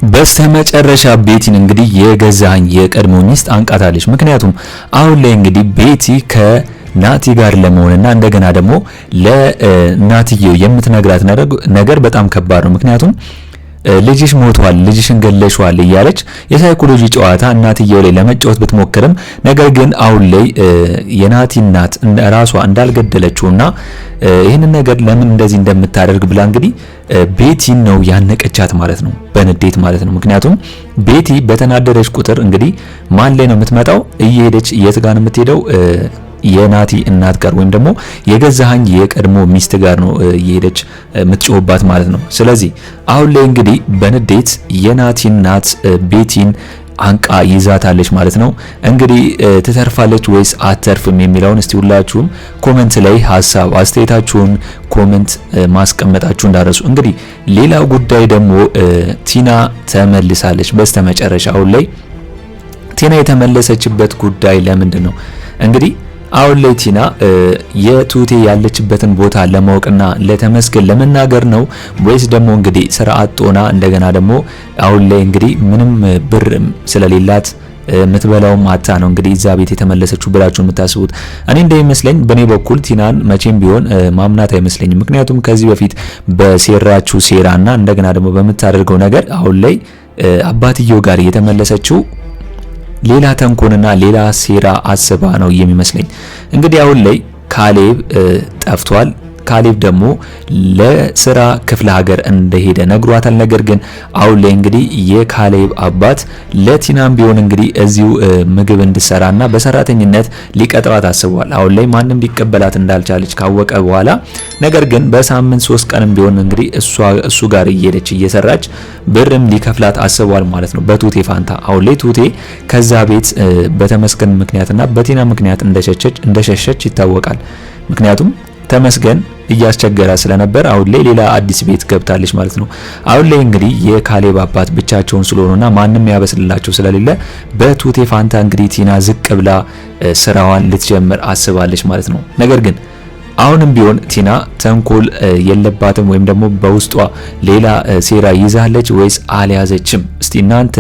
በስተመጨረሻ ቤቲን እንግዲህ የገዛኸኝ የቀድሞ ሚስት አንቃታለች። ምክንያቱም አሁን ላይ እንግዲህ ቤቲ ከናቲ ጋር ለመሆንና እንደገና ደግሞ ለናትየው የምትነግራት ነገር በጣም ከባድ ነው። ምክንያቱም ልጅሽ ሞቷል፣ ልጅሽን ገለሽዋል እያለች የሳይኮሎጂ ጨዋታ እናትየው ላይ ለመጫወት ብትሞክርም ነገር ግን አሁን ላይ የናቲ እናት ራሷ እንዳልገደለችውና ይህንን ነገር ለምን እንደዚህ እንደምታደርግ ብላ እንግዲህ ቤቲን ነው ያነቀቻት ማለት ነው፣ በንዴት ማለት ነው። ምክንያቱም ቤቲ በተናደደች ቁጥር እንግዲህ ማን ላይ ነው የምትመጣው? እየሄደች የት ጋር ነው የምትሄደው? የናቲ እናት ጋር ወይም ደግሞ የገዛኸኝ የቀድሞ ሚስት ጋር ነው እየሄደች የምትጮህባት ማለት ነው። ስለዚህ አሁን ላይ እንግዲህ በንዴት የናቲ እናት ቤቲን አንቃ ይዛታለች ማለት ነው። እንግዲህ ትተርፋለች ወይስ አትተርፍም የሚለውን እስቲ ሁላችሁም ኮሜንት ላይ ሀሳብ አስተያየታችሁን ኮሜንት ማስቀመጣችሁ እንዳረሱ። እንግዲህ ሌላው ጉዳይ ደግሞ ቲና ተመልሳለች በስተመጨረሻ። አሁን ላይ ቲና የተመለሰችበት ጉዳይ ለምንድን ነው? እንግዲህ አሁን ላይ ቲና የቱቴ ያለችበትን ቦታ ለማወቅና ለተመስገን ለመናገር ነው ወይስ ደግሞ እንግዲህ ስራ አጥቶና እንደገና ደግሞ አሁን ላይ እንግዲህ ምንም ብር ስለሌላት የምትበላውም አታ ነው እንግዲህ እዛ ቤት የተመለሰችው ብላችሁ የምታስቡት? እኔ እንደሚመስለኝ በኔ በኩል ቲናን መቼም ቢሆን ማምናት አይመስለኝም። ምክንያቱም ከዚህ በፊት በሴራችሁ ሴራና እንደገና ደግሞ በምታደርገው ነገር አሁን ላይ አባትየው ጋር የተመለሰችው ሌላ ተንኮልና ሌላ ሴራ አስባ ነው የሚመስለኝ። እንግዲህ አሁን ላይ ካሌብ ጠፍቷል። ካሌብ ደግሞ ለስራ ክፍለ ሀገር እንደሄደ ነግሯታል። ነገር ግን አሁን ላይ እንግዲህ የካሌብ አባት ለቲናም ቢሆን እንግዲህ እዚሁ ምግብ እንድሰራና በሰራተኝነት ሊቀጥራት አስቧል። አሁን ላይ ማንም ሊቀበላት እንዳልቻለች ካወቀ በኋላ ነገር ግን በሳምንት 3 ቀንም ቢሆን እንግዲህ እሱ ጋር እየሄደች እየሰራች ብርም ሊከፍላት አስቧል ማለት ነው በቱቴ ፋንታ። አሁን ላይ ቱቴ ከዛ ቤት በተመስገን ምክንያትና በቲና ምክንያት እንደሸሸች ይታወቃል። ምክንያቱም ተመስገን እያስቸገረ ስለነበር አሁን ላይ ሌላ አዲስ ቤት ገብታለች ማለት ነው። አሁን ላይ እንግዲህ የካሌብ አባት ብቻቸውን ስለሆኑና ማንም ያበስልላቸው ስለሌለ በቱቴ ፋንታ እንግዲህ ቲና ዝቅ ብላ ስራዋን ልትጀምር አስባለች ማለት ነው። ነገር ግን አሁንም ቢሆን ቲና ተንኮል የለባትም ወይም ደግሞ በውስጧ ሌላ ሴራ ይዛለች ወይስ አልያዘችም? እስቲ እናንተ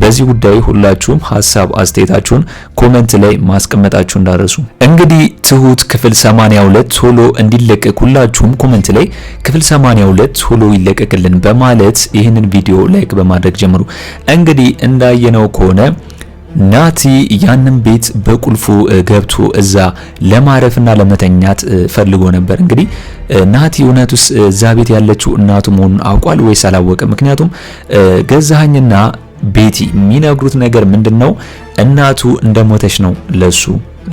በዚህ ጉዳይ ሁላችሁም ሀሳብ አስተያየታችሁን ኮሜንት ላይ ማስቀመጣችሁ እንዳረሱ። እንግዲህ ትሁት ክፍል 82 ቶሎ እንዲለቀቅ ሁላችሁም ኮሜንት ላይ ክፍል 82 ቶሎ ይለቀቅልን በማለት ይህንን ቪዲዮ ላይክ በማድረግ ጀምሩ። እንግዲህ እንዳየነው ከሆነ ናቲ ያንን ቤት በቁልፉ ገብቶ እዛ ለማረፍና ለመተኛት ፈልጎ ነበር። እንግዲህ ናቲ እውነቱስ እዛ ቤት ያለችው እናቱ መሆኑን አውቋል ወይስ አላወቀም? ምክንያቱም ገዛኸኝና ቤቲ የሚነግሩት ነገር ምንድነው? እናቱ እንደሞተች ነው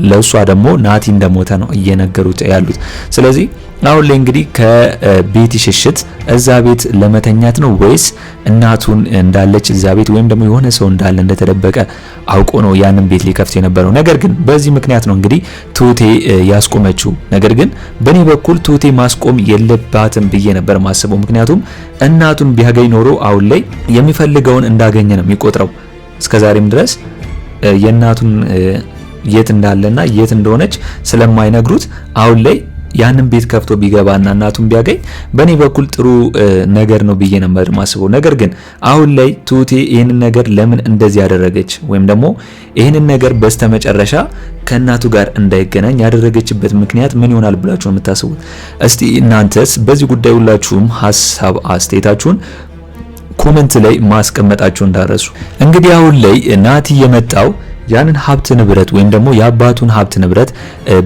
ለሷ ደግሞ ናቲ እንደሞተ ነው እየነገሩት ያሉት። ስለዚህ አሁን ላይ እንግዲህ ከቤቲ ሽሽት እዛ ቤት ለመተኛት ነው ወይስ እናቱን እንዳለች እዛ ቤት ወይም ደግሞ የሆነ ሰው እንዳለ እንደተደበቀ አውቆ ነው ያንን ቤት ሊከፍት የነበረው? ነገር ግን በዚህ ምክንያት ነው እንግዲህ ቱቴ ያስቆመችው። ነገር ግን በኔ በኩል ቱቴ ማስቆም የለባትም ብዬ ነበር ማስበው። ምክንያቱም እናቱን ቢያገኝ ኖሮ አሁን ላይ የሚፈልገውን እንዳገኘ ነው የሚቆጥረው። እስከዛሬም ድረስ የእናቱን የት እንዳለና የት እንደሆነች ስለማይነግሩት አሁን ላይ ያንን ቤት ከፍቶ ቢገባና እናቱን ቢያገኝ በኔ በኩል ጥሩ ነገር ነው ብዬ ነበር ማስበው። ነገር ግን አሁን ላይ ቱቴ ይህንን ነገር ለምን እንደዚህ ያደረገች ወይም ደግሞ ይህንን ነገር በስተመጨረሻ ከእናቱ ጋር እንዳይገናኝ ያደረገችበት ምክንያት ምን ይሆናል ብላችሁ ነው የምታስቡት? እስቲ እናንተስ በዚህ ጉዳይ ሁላችሁም ሀሳብ አስተያየታችሁን ኮሜንት ላይ ማስቀመጣችሁ እንዳረሱ። እንግዲህ አሁን ላይ ናቲ የመጣው ያንን ሀብት ንብረት ወይም ደግሞ የአባቱን ሀብት ንብረት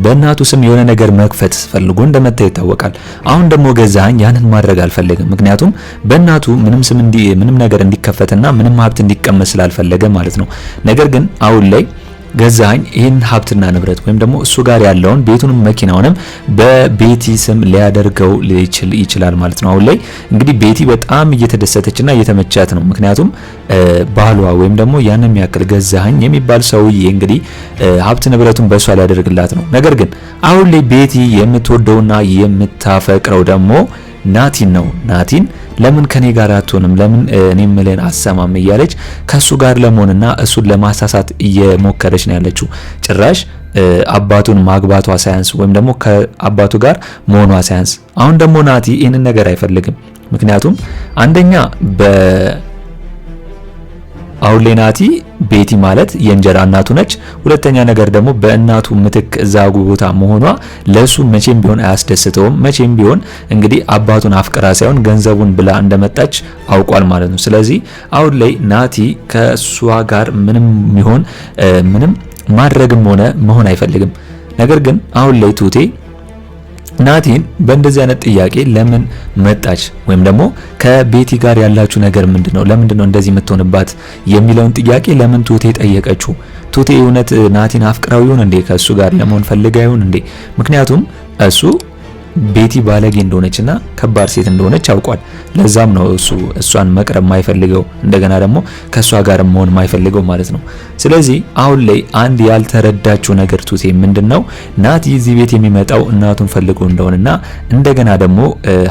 በእናቱ ስም የሆነ ነገር መክፈት ፈልጎ እንደመጣ ይታወቃል። አሁን ደግሞ ገዛኸኝ ያንን ማድረግ አልፈለገም። ምክንያቱም በእናቱ ምንም ነገር እንዲከፈትና ምንም ሀብት እንዲቀመጥ ስላልፈለገ ማለት ነው። ነገር ግን አሁን ላይ ገዛኸኝ ይህን ሀብትና ንብረት ወይም ደግሞ እሱ ጋር ያለውን ቤቱንም መኪናውንም በቤቲ ስም ሊያደርገው ይችላል ማለት ነው። አሁን ላይ እንግዲህ ቤቲ በጣም እየተደሰተችና እየተመቻት ነው። ምክንያቱም ባሏ ወይም ደግሞ ያንን የሚያክል ገዛኸኝ የሚባል ሰውዬ እንግዲህ ሀብት ንብረቱን በእሷ ሊያደርግላት ነው። ነገር ግን አሁን ላይ ቤቲ የምትወደውና የምታፈቅረው ደግሞ ናቲን ነው። ናቲን ለምን ከኔ ጋር አትሆንም? ለምን እኔ ምለን አሰማም እያለች ከሱ ጋር ለመሆንና እሱን ለማሳሳት እየሞከረች ነው ያለችው። ጭራሽ አባቱን ማግባቷ ሳያንስ ወይም ደግሞ ከአባቱ ጋር መሆኗ ሳያንስ አሁን ደግሞ ናቲ ይህንን ነገር አይፈልግም። ምክንያቱም አንደኛ አሁን ላይ ናቲ ቤቲ ማለት የእንጀራ እናቱ ነች። ሁለተኛ ነገር ደግሞ በእናቱ ምትክ እዛ ቦታ መሆኗ ለሱ መቼም ቢሆን አያስደስተውም። መቼም ቢሆን እንግዲህ አባቱን አፍቅራ ሳይሆን ገንዘቡን ብላ እንደመጣች አውቋል ማለት ነው። ስለዚህ አሁን ላይ ናቲ ከሷ ጋር ምንም ማድረግም ሆነ መሆን አይፈልግም። ነገር ግን አሁን ላይ ትሁቴ ናቲን በእንደዚህ አይነት ጥያቄ ለምን መጣች ወይም ደግሞ ከቤቲ ጋር ያላችሁ ነገር ምንድነው? ለምንድነው እንደዚህ የምትሆንባት የሚለውን ጥያቄ ለምን ትሁቴ ጠየቀችው? ትሁቴ እውነት ናቲን አፍቅራው ይሁን እንዴ? ከሱ ጋር ለመሆን ፈልጋ ይሁን እንዴ? ምክንያቱም እሱ ቤቲ ባለጌ እንደሆነችና ከባድ ሴት እንደሆነች አውቋል። ለዛም ነው እሷን መቅረብ ማይፈልገው እንደገና ደግሞ ከሷ ጋር መሆን ማይፈልገው ማለት ነው። ስለዚህ አሁን ላይ አንድ ያልተረዳችው ነገር ትሁቴ ምንድነው ናቲ እዚህ ቤት የሚመጣው እናቱን ፈልጎ እንደሆነና እንደገና ደግሞ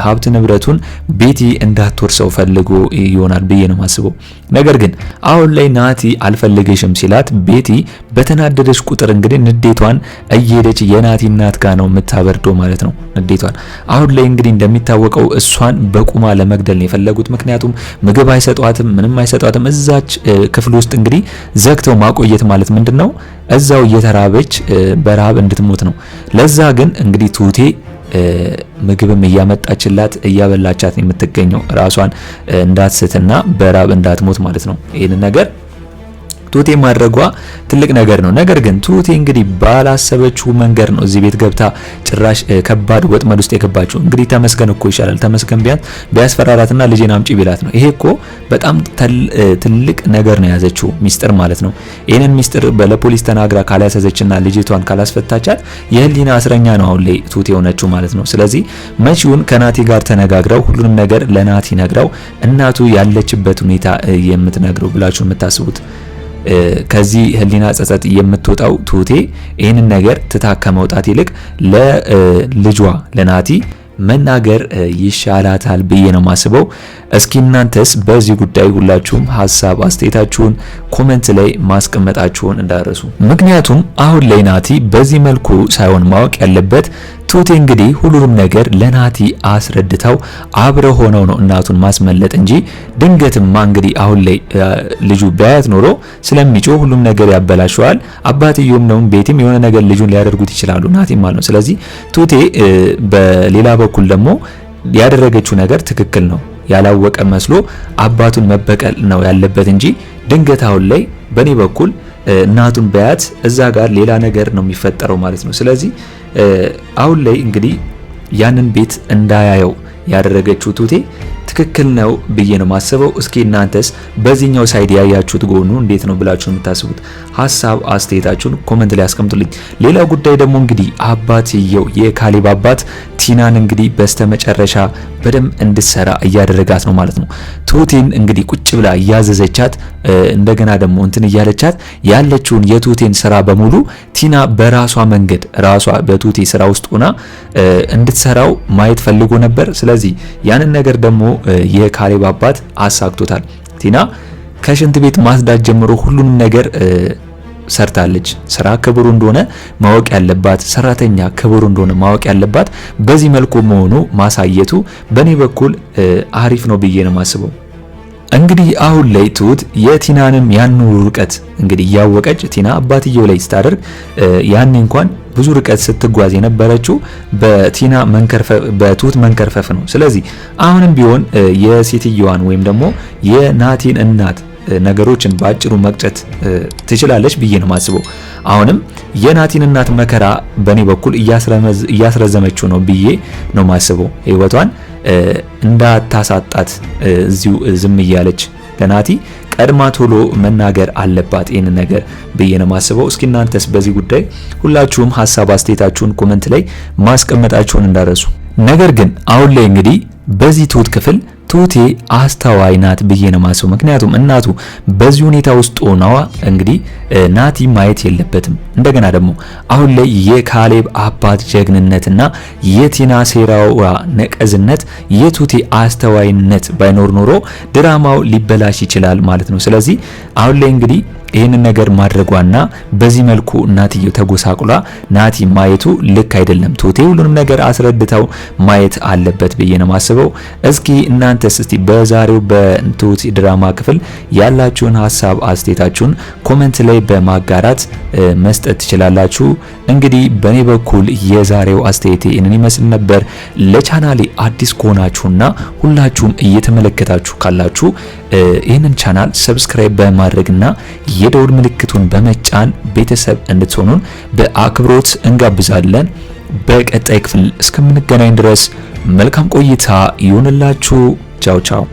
ሀብት ንብረቱን ቤቲ እንዳትወርሰው ፈልጎ ይሆናል ብዬ ነው ማስበው። ነገር ግን አሁን ላይ ናቲ አልፈልግሽም ሲላት ቤቲ በተናደደች ቁጥር እንግዲህ ንዴቷን እየሄደች የናቲ እናት ጋር ነው የምታበርደው ማለት ነው። ንዴቷን አሁን ላይ እንግዲህ እንደሚታወቀው እሷን በቁማ ለመግደል ነው የፈለጉት። ምክንያቱም ምግብ አይሰጧትም፣ ምንም አይሰጧትም። እዛች ክፍል ውስጥ እንግዲህ ዘግተው ማቆየት ማለት ምንድነው እዛው እየተራበች በረሃብ እንድትሞት ነው። ለዛ ግን እንግዲህ ትሁቴ ምግብም እያመጣችላት እያበላቻት ነው የምትገኘው ራሷን እንዳትስትና በረሃብ እንዳትሞት ማለት ነው። ይሄን ነገር ትሁቴ ማድረጓ ትልቅ ነገር ነው። ነገር ግን ትሁቴ እንግዲህ ባላሰበችው መንገድ ነው እዚህ ቤት ገብታ ጭራሽ ከባድ ወጥመድ ውስጥ የገባችው። እንግዲህ ተመስገን እኮ ይሻላል። ተመስገን ቢያስፈራራትና ልጄን አምጪ ቢላት ነው። ይሄ እኮ በጣም ትልቅ ነገር ነው የያዘችው ሚስጥር ማለት ነው። ይሄንን ሚስጥር ለፖሊስ ተናግራ ካላያዘችና ልጅቷን ካላስፈታቻት የህሊና እስረኛ ነው አሁን ላይ ትሁቴ የሆነችው ማለት ነው። ስለዚህ መቼውን ከናቲ ጋር ተነጋግረው ሁሉንም ነገር ለናቲ ነግራው እናቱ ያለችበት ሁኔታ የምትነግረው ብላችሁ የምታስቡት ከዚህ ህሊና ጸጸት የምትወጣው ትሁቴ ይህንን ነገር ትታ ከመውጣት ይልቅ ለልጇ ለናቲ መናገር ይሻላታል ብዬ ነው ማስበው። እስኪ እናንተስ በዚህ ጉዳይ ሁላችሁም ሀሳብ አስተያየታችሁን ኮሜንት ላይ ማስቀመጣችሁን እንዳረሱ። ምክንያቱም አሁን ላይ ናቲ በዚህ መልኩ ሳይሆን ማወቅ ያለበት ትሁቴ እንግዲህ ሁሉንም ነገር ለናቲ አስረድተው አብረ ሆነው ነው እናቱን ማስመለጥ እንጂ ድንገትማ እንግዲህ አሁን ላይ ልጁ ቢያያት ኖሮ ስለሚጮህ ሁሉም ነገር ያበላሸዋል። አባትየውም ነው ቤትም የሆነ ነገር ልጁን ሊያደርጉት ይችላሉ ናቲ ማለት ነው። ስለዚህ ትሁቴ በሌላ በኩል ደግሞ ያደረገችው ነገር ትክክል ነው። ያላወቀ መስሎ አባቱን መበቀል ነው ያለበት እንጂ ድንገት አሁን ላይ በኔ በኩል እናቱን ቢያያት እዛ ጋር ሌላ ነገር ነው የሚፈጠረው ማለት ነው። ስለዚህ አሁን ላይ እንግዲህ ያንን ቤት እንዳያየው ያደረገችው ትሁቴ ትክክል ነው ብዬ ነው ማስበው። እስኪ እናንተስ በዚህኛው ሳይድ ያያችሁት ጎኑ እንዴት ነው ብላችሁ የምታስቡት ሀሳብ አስተያየታችሁን ኮሜንት ላይ አስቀምጡልኝ። ሌላው ጉዳይ ደግሞ እንግዲህ አባትየው የካሌብ አባት ቲናን እንግዲህ በስተመጨረሻ በደም እንድትሰራ እያደረጋት ነው ማለት ነው። ትሁቴን እንግዲህ ቁጭ ብላ እያዘዘቻት እንደገና ደግሞ እንትን እያለቻት ያለችውን የትሁቴን ስራ በሙሉ ቲና በራሷ መንገድ ራሷ በትሁቴ ስራ ውስጥ ሆና እንድትሰራው ማየት ፈልጎ ነበር። ስለዚህ ያንን ነገር ደግሞ የካሌብ አባት አሳክቶታል። ቲና ከሽንት ቤት ማጽዳት ጀምሮ ሁሉንም ነገር ሰርታለች። ስራ ክብሩ እንደሆነ ማወቅ ያለባት፣ ሰራተኛ ክብሩ እንደሆነ ማወቅ ያለባት በዚህ መልኩ መሆኑ ማሳየቱ በኔ በኩል አሪፍ ነው ብዬ ነው ማስበው። እንግዲህ አሁን ላይ ትሁት የቲናንም ያን ርቀት እንግዲህ ያወቀች ቲና አባትየው ላይ ስታደርግ ያኔ እንኳን ብዙ ርቀት ስትጓዝ የነበረችው በቲና በትሁት መንከርፈፍ ነው። ስለዚህ አሁንም ቢሆን የሴትየዋን ወይም ደግሞ የናቲን እናት ነገሮችን በአጭሩ መቅጨት ትችላለች ብዬ ነው ማስበው። አሁንም የናቲን እናት መከራ በኔ በኩል እያስረዘመችው ነው ብዬ ነው ማስበው። ህይወቷን እንዳታሳጣት እዚሁ ዝም እያለች ለናቲ ቀድማ ቶሎ መናገር አለባት ይህን ነገር ብዬ ነው ማስበው። እስኪ እናንተስ በዚህ ጉዳይ ሁላችሁም ሀሳብ አስተያየታችሁን ኮሜንት ላይ ማስቀመጣችሁን እንዳረሱ። ነገር ግን አሁን ላይ እንግዲህ በዚህ ትሁት ክፍል ትሁቴ አስተዋይ ናት ብዬ ነው ማስበው። ምክንያቱም እናቱ በዚህ ሁኔታ ውስጥ ሆነዋ እንግዲህ ናቲ ማየት የለበትም። እንደገና ደግሞ አሁን ላይ የካሌብ አባት ጀግንነትና የቲና ሴራዋ ነቀዝነት የትሁቴ አስተዋይነት ባይኖር ኖሮ ድራማው ሊበላሽ ይችላል ማለት ነው። ስለዚህ አሁን ላይ እንግዲህ ይህንን ነገር ማድረጓና በዚህ መልኩ እናትየው ተጎሳቁላ ናቲ ማየቱ ልክ አይደለም። ትሁቴ ሁሉንም ነገር አስረድተው ማየት አለበት ብዬ ነው ማስበው። እስኪ እናንተስ እስቲ በዛሬው በትሁት ድራማ ክፍል ያላችሁን ሀሳብ አስተያየታችሁን ኮሜንት ላይ በማጋራት መስጠት ትችላላችሁ። እንግዲህ በኔ በኩል የዛሬው አስተያየቴ እንን ይመስል ነበር። ለቻናሌ አዲስ ከሆናችሁና ሁላችሁም እየተመለከታችሁ ካላችሁ ይህንን ቻናል ሰብስክራይብ በማድረግና የደውል ምልክቱን በመጫን ቤተሰብ እንድትሆኑን በአክብሮት እንጋብዛለን። በቀጣይ ክፍል እስከምንገናኝ ድረስ መልካም ቆይታ ይሁንላችሁ። ቻው ቻው።